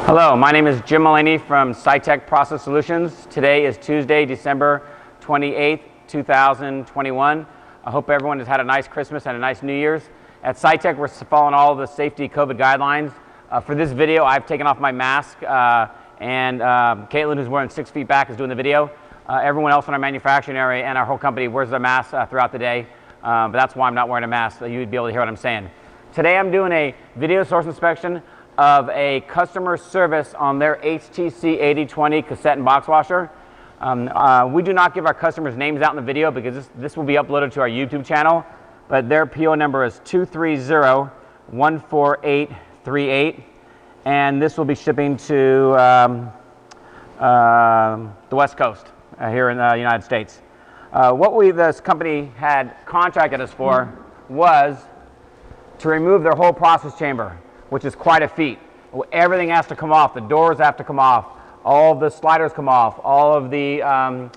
Hello, my name is Jim Mullany from Sitek Process Solutions. Today is Tuesday, December 28th, 2021. I hope everyone has had a nice Christmas and a nice New Year's. At Sitek, we're following all the safety COVID guidelines. For this video, I've taken off my mask, and Caitlin, who's wearing 6 feet back, is doing the video. Everyone else in our manufacturing area and our whole company wears their masks throughout the day, but that's why I'm not wearing a mask, so you'd be able to hear what I'm saying. Today, I'm doing a video source inspection of a customer service on their HTC 8020 cassette and box washer. We do not give our customers' names out in the video because this will be uploaded to our YouTube channel, but their PO number is 230-14838, and this will be shipping to the West Coast here in the United States. What this company had contracted us for was to remove their whole process chamber, which is quite a feat. Everything has to come off. The doors have to come off. All of the sliders come off. All of the air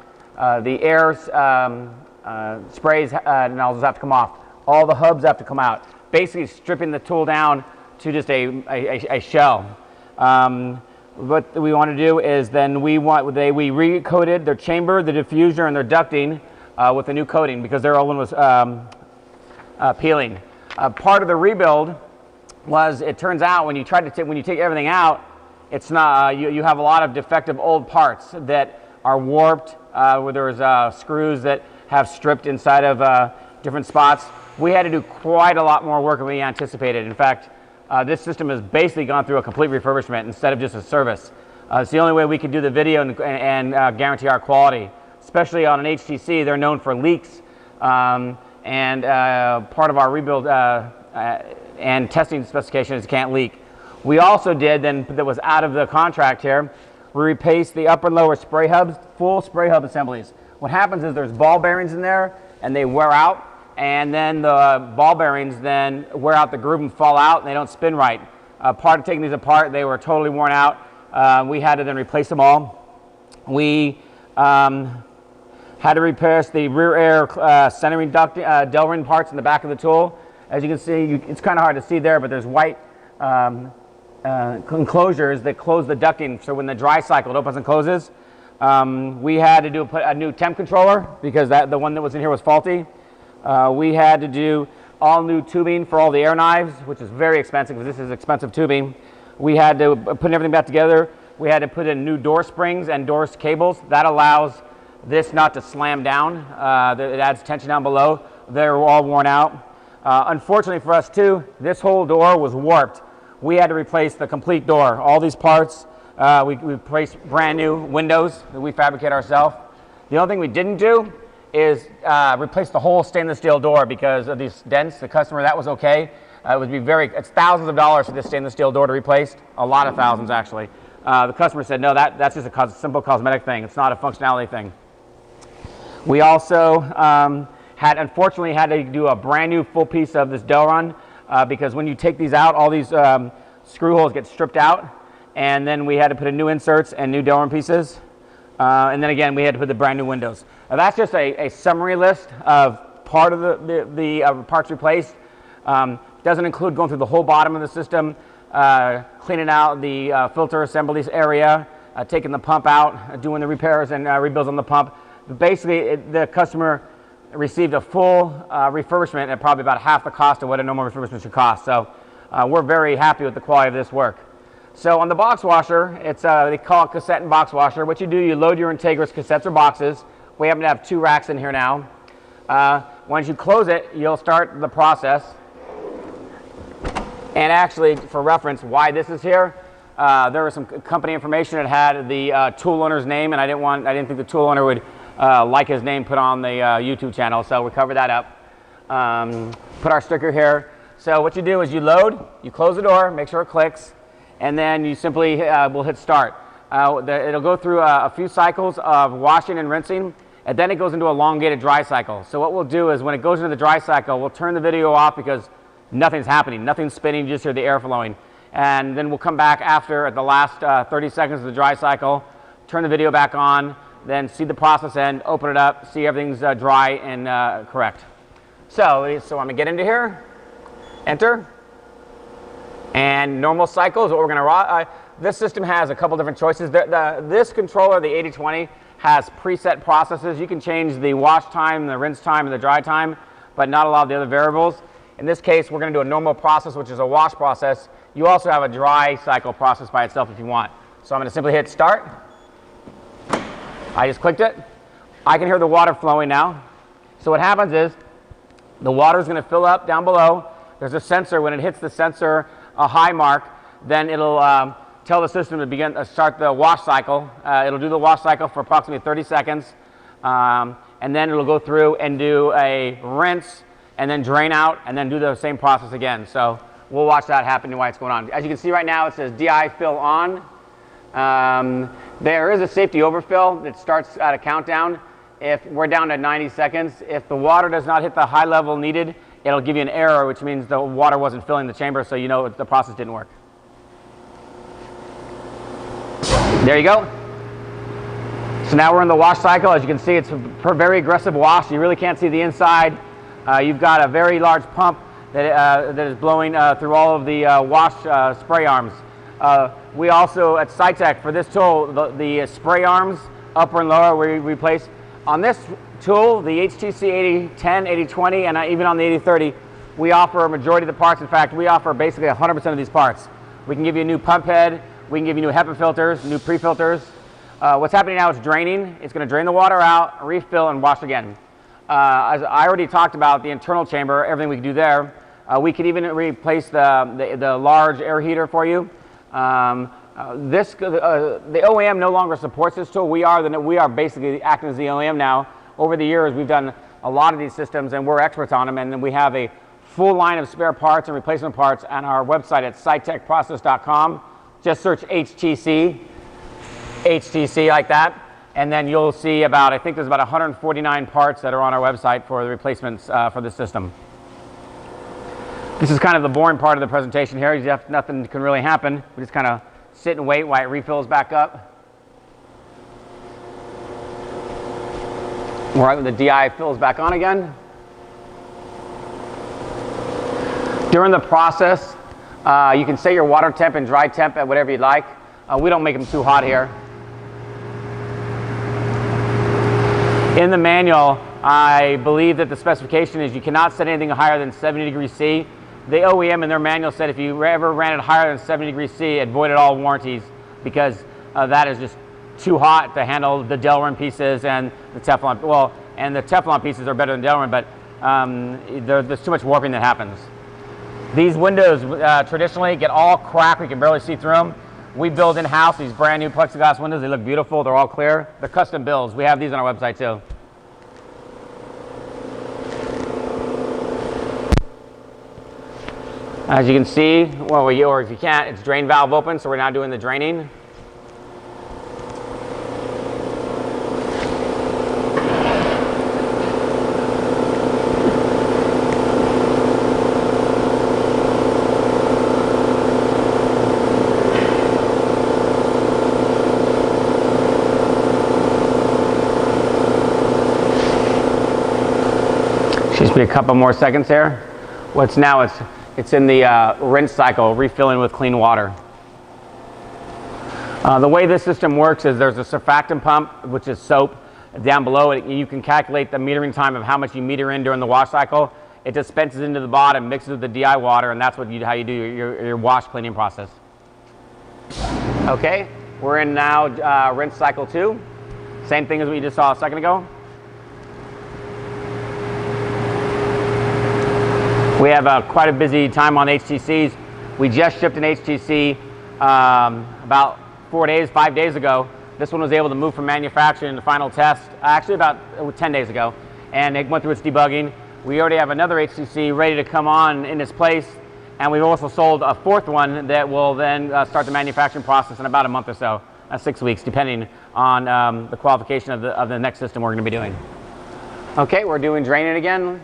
sprays nozzles have to come off. All the hubs have to come out. Basically stripping the tool down to just a shell. What we want to do is then we recoated their chamber, the diffuser, and their ducting with a new coating because their old one was peeling. Part of the rebuild was, it turns out when you take everything out, it's not you have a lot of defective old parts that are warped, where there's screws that have stripped inside of different spots. We had to do quite a lot more work than we anticipated. In fact, this system has basically gone through a complete refurbishment instead of just a service. It's the only way we could do the video and guarantee our quality, especially on an HTC. They're known for leaks, and part of our rebuild and testing specifications can't leak. We also did, then that was out of the contract here, we replaced the upper and lower spray hubs, full spray hub assemblies. What happens is there's ball bearings in there and they wear out, and then the ball bearings then wear out the groove and fall out and they don't spin right. Part of taking these apart, they were totally worn out. We had to then replace them all. We had to repair the rear air centering duct Delrin parts in the back of the tool. As you can see, it's kind of hard to see there, but there's white enclosures that close the ducting, so when the dry cycle, it opens and closes. We had to put a new temp controller because the one that was in here was faulty. We had to do all new tubing for all the air knives, which is very expensive because this is expensive tubing. We had to put everything back together. We had to put in new door springs and door cables. That allows this not to slam down. It adds tension down below. They're all worn out. Unfortunately for us too, this whole door was warped. We had to replace the complete door. All these parts, we replaced brand new windows that we fabricate ourselves. The only thing we didn't do is replace the whole stainless steel door because of these dents. The customer, that was okay. It's thousands of dollars for this stainless steel door to replace. A lot of thousands actually. The customer said, no, that's just a simple cosmetic thing. It's not a functionality thing. We also unfortunately had to do a brand new full piece of this Delrin because when you take these out, all these screw holes get stripped out, and then we had to put in new inserts and new Delrin pieces, and then again we had to put the brand new windows. Now, that's just a summary list of part of the parts replaced. Doesn't include going through the whole bottom of the system, cleaning out the filter assemblies area, taking the pump out, doing the repairs and rebuilds on the pump. But basically, the customer received a full refurbishment at probably about half the cost of what a normal refurbishment should cost. So we're very happy with the quality of this work. So on the box washer, they call it cassette and box washer. What you do, you load your Entegris cassettes or boxes. We happen to have 2 racks in here now. Once you close it, you'll start the process. And actually, for reference, why this is here, there was some company information that had the tool owner's name, and I didn't think the tool owner would like his name put on the YouTube channel, so we covered that up. Put our sticker here. So what you do is you load, you close the door, make sure it clicks, and then you simply will hit start. It'll go through a few cycles of washing and rinsing, and then it goes into a elongated dry cycle. So what we'll do is when it goes into the dry cycle, we'll turn the video off because nothing's happening, nothing's spinning, you just hear the air flowing. And then we'll come back after at the last 30 seconds of the dry cycle, turn the video back on, then see the process end, open it up, see everything's dry and correct. So I'm going to get into here, enter, And normal cycle is what we're going to this system has a couple different choices. This controller, the 8020, has preset processes. You can change the wash time, the rinse time, and the dry time, but not a lot of the other variables. In this case, we're going to do a normal process, which is a wash process. You also have a dry cycle process by itself if you want. So I'm going to simply hit start. I just clicked it. I can hear the water flowing now. So what happens is the water is going to fill up down below. There's a sensor. When it hits the sensor a high mark, then it'll tell the system to start the wash cycle. It'll do the wash cycle for approximately 30 seconds. And then it'll go through and do a rinse and then drain out and then do the same process again. So we'll watch that happen while it's going on. As you can see right now, it says DI fill on. There is a safety overfill that starts at a countdown. If we're down to 90 seconds, if the water does not hit the high level needed, it'll give you an error, which means the water wasn't filling the chamber, so you know the process didn't work. There you go. So now we're in the wash cycle. As you can see, it's a very aggressive wash. You really can't see the inside. You've got a very large pump that is blowing through all of the wash spray arms. We also, at Sitek, for this tool, the spray arms, upper and lower, we replace. On this tool, the HTC 8010, 8020, and even on the 8030, we offer a majority of the parts. In fact, we offer basically 100% of these parts. We can give you a new pump head. We can give you new HEPA filters, new pre-filters. What's happening now is draining. It's going to drain the water out, refill, and wash again. As I already talked about the internal chamber, everything we can do there. We could even replace the large air heater for you. The OEM no longer supports this tool. We are basically acting as the OEM now. Over the years, we've done a lot of these systems, and we're experts on them. And then we have a full line of spare parts and replacement parts on our website at sitekprocess.com. Just search HTC like that, and then you'll see I think there's about 149 parts that are on our website for the replacements for the system. This is kind of the boring part of the presentation here. Nothing can really happen. We just kind of sit and wait while it refills back up. Right when the DI fills back on again. During the process, you can set your water temp and dry temp at whatever you'd like. We don't make them too hot here. In the manual, I believe that the specification is you cannot set anything higher than 70 degrees C. The OEM in their manual said if you ever ran it higher than 70 degrees C, it voided all warranties because that is just too hot to handle the Delrin pieces and the Teflon. Well, and the Teflon pieces are better than Delrin, but there's too much warping that happens. These windows traditionally get all cracked. We can barely see through them. We build in-house these brand new plexiglass windows. They look beautiful. They're all clear. They're custom builds. We have these on our website too. As you can see, or if you can't, it's drain valve open, so we're now doing the draining. Just be a couple more seconds here. What's now it's in the rinse cycle, refilling with clean water. The way this system works is there's a surfactant pump, which is soap, down below it. You can calculate the metering time of how much you meter in during the wash cycle. It dispenses into the bottom, mixes with the DI water, and that's how you do your wash cleaning process. Okay, we're in now rinse cycle 2. Same thing as we just saw a second ago. We have quite a busy time on HTCs. We just shipped an HTC about 5 days ago. This one was able to move from manufacturing to final test, actually about 10 days ago, and it went through its debugging. We already have another HTC ready to come on in its place, and we've also sold a fourth one that will then start the manufacturing process in about a month or so, 6 weeks, depending on the qualification of the next system we're going to be doing. Okay, we're doing draining again.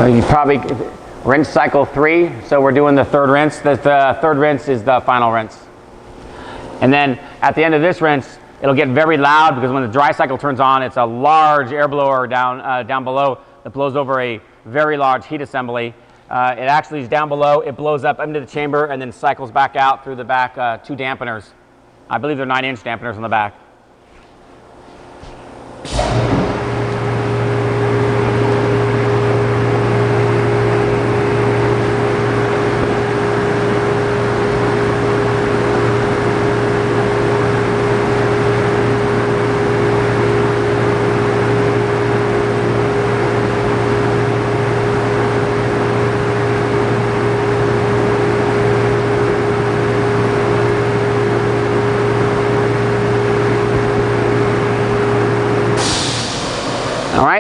You probably rinse cycle 3, so we're doing the third rinse. The third rinse is the final rinse. And then at the end of this rinse, it'll get very loud because when the dry cycle turns on, it's a large air blower down below that blows over a very large heat assembly. It actually is down below, it blows up into the chamber and then cycles back out through the back 2 dampeners. I believe they're 9-inch dampeners on the back.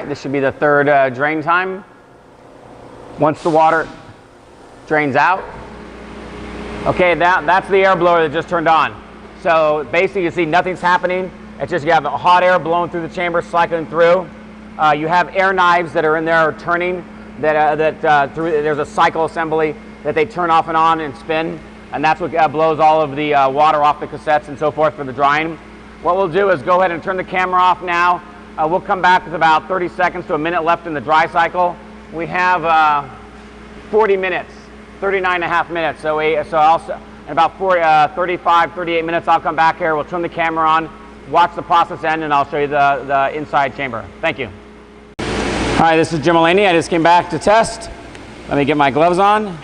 This should be the third drain time. Once the water drains out, okay, that's the air blower that just turned on. So basically you see nothing's happening. It's just you have hot air blowing through the chamber, cycling through. You have air knives that are in there turning, there's a cycle assembly that they turn off and on and spin, and that's what blows all of the water off the cassettes and so forth for the drying. What we'll do is go ahead and turn the camera off now. We'll come back with about 30 seconds to a minute left in the dry cycle. We have 40 minutes, 39.5 minutes. So in about 35, 38 minutes, I'll come back here. We'll turn the camera on, watch the process end, and I'll show you the inside chamber. Thank you. Hi, this is Jim Mullany. I just came back to test. Let me get my gloves on.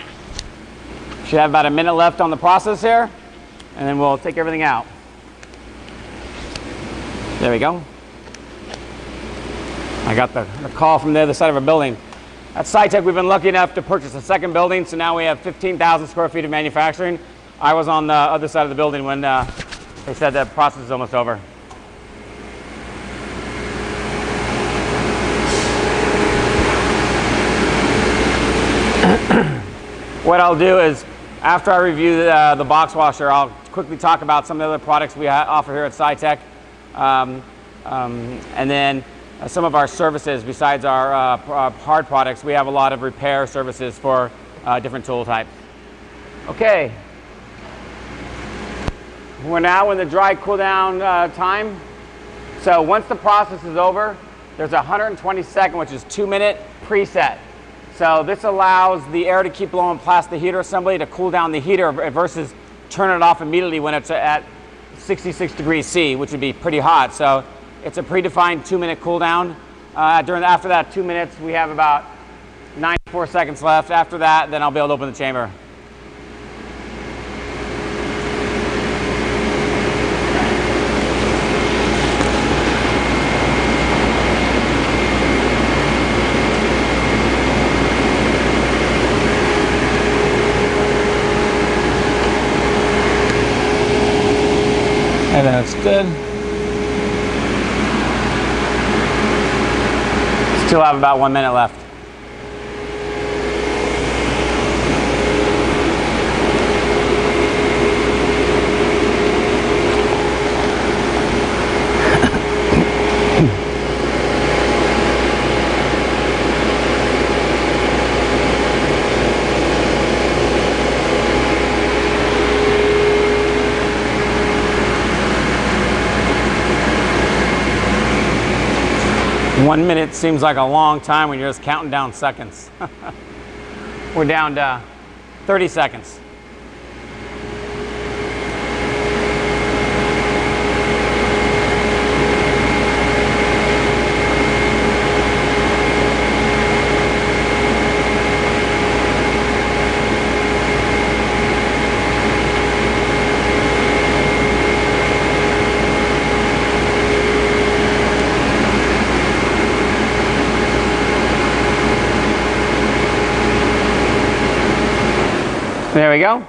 Should have about a minute left on the process here, and then we'll take everything out. There we go. I got the call from the other side of a building. At Sitek, we've been lucky enough to purchase a second building, so now we have 15,000 square feet of manufacturing. I was on the other side of the building when they said the process is almost over. What I'll do is, after I review the box washer, I'll quickly talk about some of the other products we offer here at Sitek, and then some of our services. Besides our hard products, we have a lot of repair services for different tool types. Okay, we're now in the dry cool down time. So once the process is over, there's a 120-second, which is 2-minute preset. So this allows the air to keep blowing past the heater assembly to cool down the heater versus turn it off immediately when it's at 66 degrees C, which would be pretty hot. So it's a predefined 2-minute cool down. After that 2 minutes, we have about 94 seconds left. After that, then I'll be able to open the chamber. And that's good. Still have about 1 minute left. One minute seems like a long time when you're just counting down seconds. We're down to 30 seconds. There we go.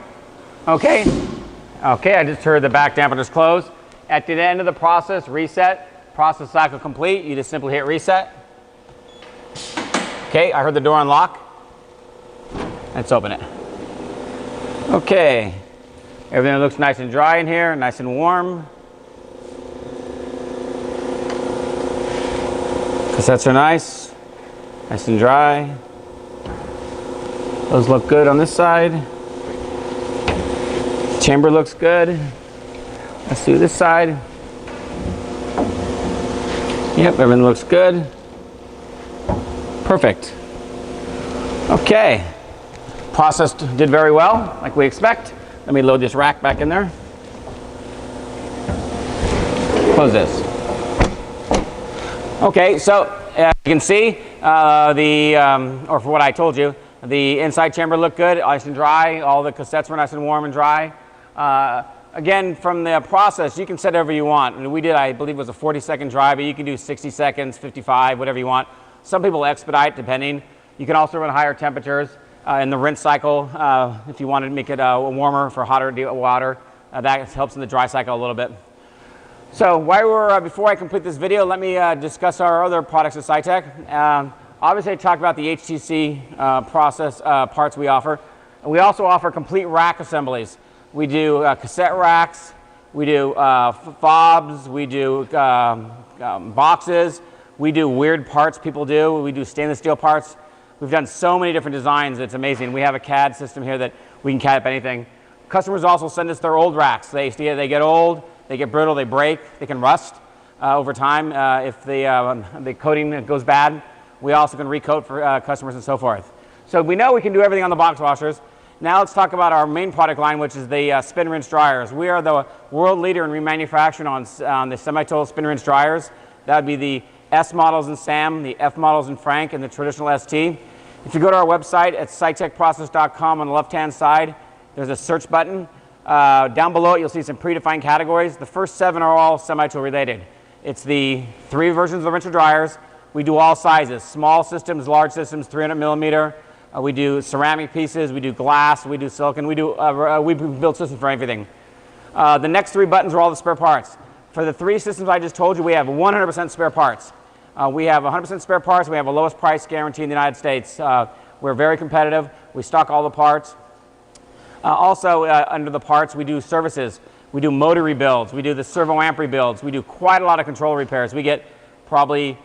Okay, I just heard the back dampeners close. At the end of the process, reset, process cycle complete. You just simply hit reset. Okay, I heard the door unlock. Let's open it. Okay, everything looks nice and dry in here, nice and warm. Cassettes are nice and dry. Those look good on this side. Chamber looks good. Let's do this side. Yep, everything looks good. Perfect. Okay. Process did very well, like we expect. Let me load this rack back in there. Close this. Okay, so you can see or for what I told you, the inside chamber looked good, nice and dry. All the cassettes were nice and warm and dry. Again, from the process, you can set whatever you want. And we did, I believe it was a 40-second dry, but you can do 60 seconds, 55, whatever you want. Some people expedite, depending. You can also run higher temperatures in the rinse cycle if you wanted to make it warmer for hotter water. That helps in the dry cycle a little bit. So before I complete this video, let me discuss our other products at Sitek. Obviously, I talked about the HTC process parts we offer. We also offer complete rack assemblies. We do cassette racks, we do fobs, we do boxes, we do weird parts people do, we do stainless steel parts. We've done so many different designs, it's amazing. We have a CAD system here that we can CAD up anything. Customers also send us their old racks. They get old, they get brittle, they break, they can rust over time if the coating goes bad. We also can recoat for customers and so forth. So we know we can do everything on the box washers. Now let's talk about our main product line, which is the spin rinse dryers. We are the world leader in remanufacturing on the semi-total spin rinse dryers. That would be the S models in Sam, the F models in Frank, and the traditional ST. If you go to our website at sitekprocess.com, on the left-hand side, there's a search button. Down below it, you'll see some predefined categories. The first 7 are all semi-total related. It's the 3 versions of the rinser dryers. We do all sizes, small systems, large systems, 300 millimeter. We do ceramic pieces, we do glass, we do silicon, we build systems for everything. The next 3 buttons are all the spare parts. For the 3 systems I just told you, we have 100% spare parts. We have 100% spare parts. We have a lowest price guarantee in the United States. We're very competitive. We stock all the parts. Also, under the parts, we do services. We do motor rebuilds. We do the servo amp rebuilds. We do quite a lot of controller repairs. We get probably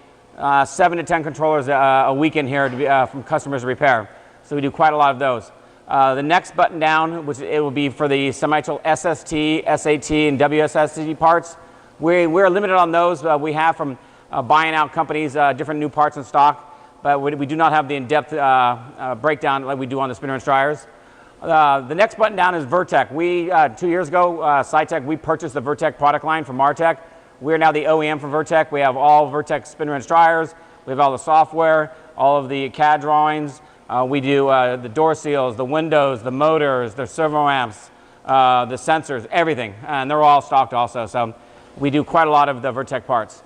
7 to 10 controllers a week in here from customers to repair. So we do quite a lot of those. The next button down, which it will be for the semi-total SST, SAT, and WSST parts. We're limited on those. We have from buying out companies different new parts in stock, but we do not have the in-depth breakdown like we do on the spin rinse dryers. The next button down is Vertec. 2 years ago, Sitek, we purchased the Vertec product line from Martech. We're now the OEM for Vertec. We have all Vertec spin rinse dryers. We have all the software, all of the CAD drawings. We do the door seals, the windows, the motors, the servo amps, the sensors, everything. And they're all stocked also. So we do quite a lot of the Vertec parts.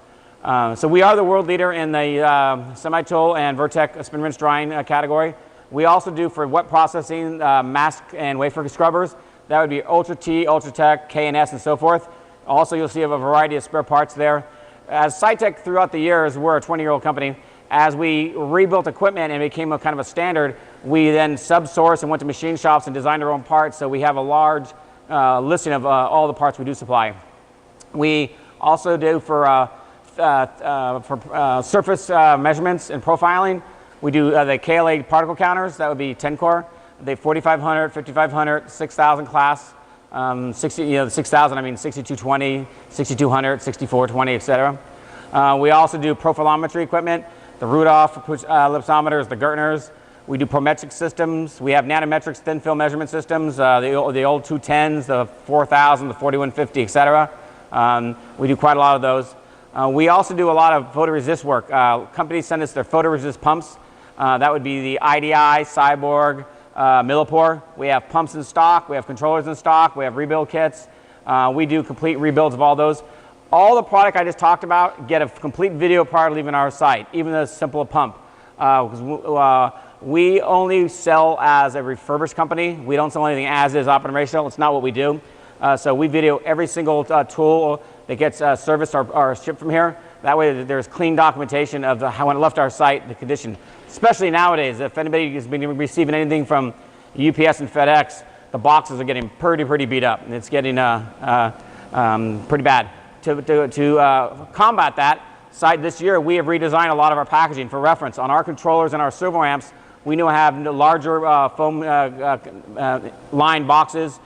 So we are the world leader in the semi-tool and Vertec spin rinse drying category. We also do for wet processing mask and wafer scrubbers. That would be Ultra T, Ultratech, K&S, and so forth. Also, you'll see a variety of spare parts there. As Sitek, throughout the years, we're a 20-year-old company. As we rebuilt equipment and became a kind of a standard, we then sub-sourced and went to machine shops and designed our own parts. So we have a large listing of all the parts we do supply. We also do for surface measurements and profiling. We do the KLA particle counters. That would be 10 core. The 4500, 5500, 6000 class. 6,000, I mean 6220, 6200, 6420, etc. We also do profilometry equipment, the Rudolph ellipsometers, the Gertners. We do prometric systems. We have nanometrics thin film measurement systems, the old 210s, the 4000, the 4150, etc. We do quite a lot of those. We also do a lot of photoresist work. Companies send us their photoresist pumps. That would be the IDI, Cyborg, Millipore. We have pumps in stock, we have controllers in stock, we have rebuild kits. We do complete rebuilds of all those. All the product I just talked about, get a complete video part leaving our site, even a simple pump. We only sell as a refurbished company. We don't sell anything as is operational. It's not what we do. So we video every single tool that gets serviced or shipped from here. That way there's clean documentation of how when it left our site, the condition. Especially nowadays, if anybody has been receiving anything from UPS and FedEx, the boxes are getting pretty beat up, and it's getting pretty bad. To combat that, this year we have redesigned a lot of our packaging. For reference, on our controllers and our servo amps, We now have larger foam lined boxes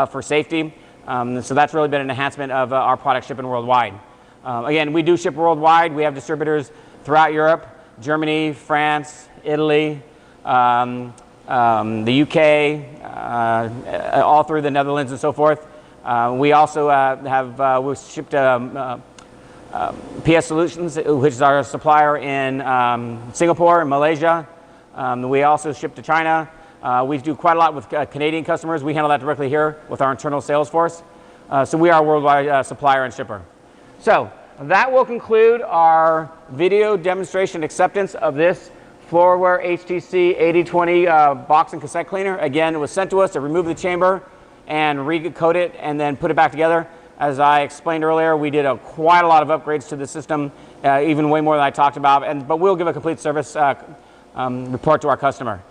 for safety. So that's really been an enhancement of our product shipping worldwide. Again, we do ship worldwide. We have distributors throughout Europe, Germany, France, Italy, the UK, all through the Netherlands and so forth. We also we've shipped PS Solutions, which is our supplier in Singapore and Malaysia. We also ship to China. We do quite a lot with Canadian customers. We handle that directly here with our internal sales force. So we are a worldwide supplier and shipper. So that will conclude our video demonstration acceptance of this Fluoroware HTC 8020 box and cassette cleaner. Again, it was sent to us to remove the chamber and recoat it and then put it back together. As I explained earlier, we did quite a lot of upgrades to the system, even way more than I talked about. But we'll give a complete service report to our customer.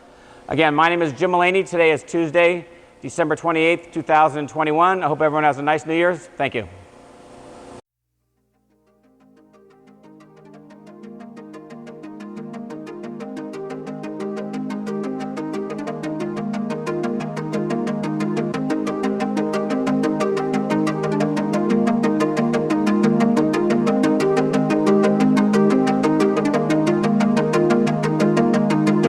Again, my name is Jim Mullany. Today is Tuesday, December 28th, 2021. I hope everyone has a nice New Year's. Thank you.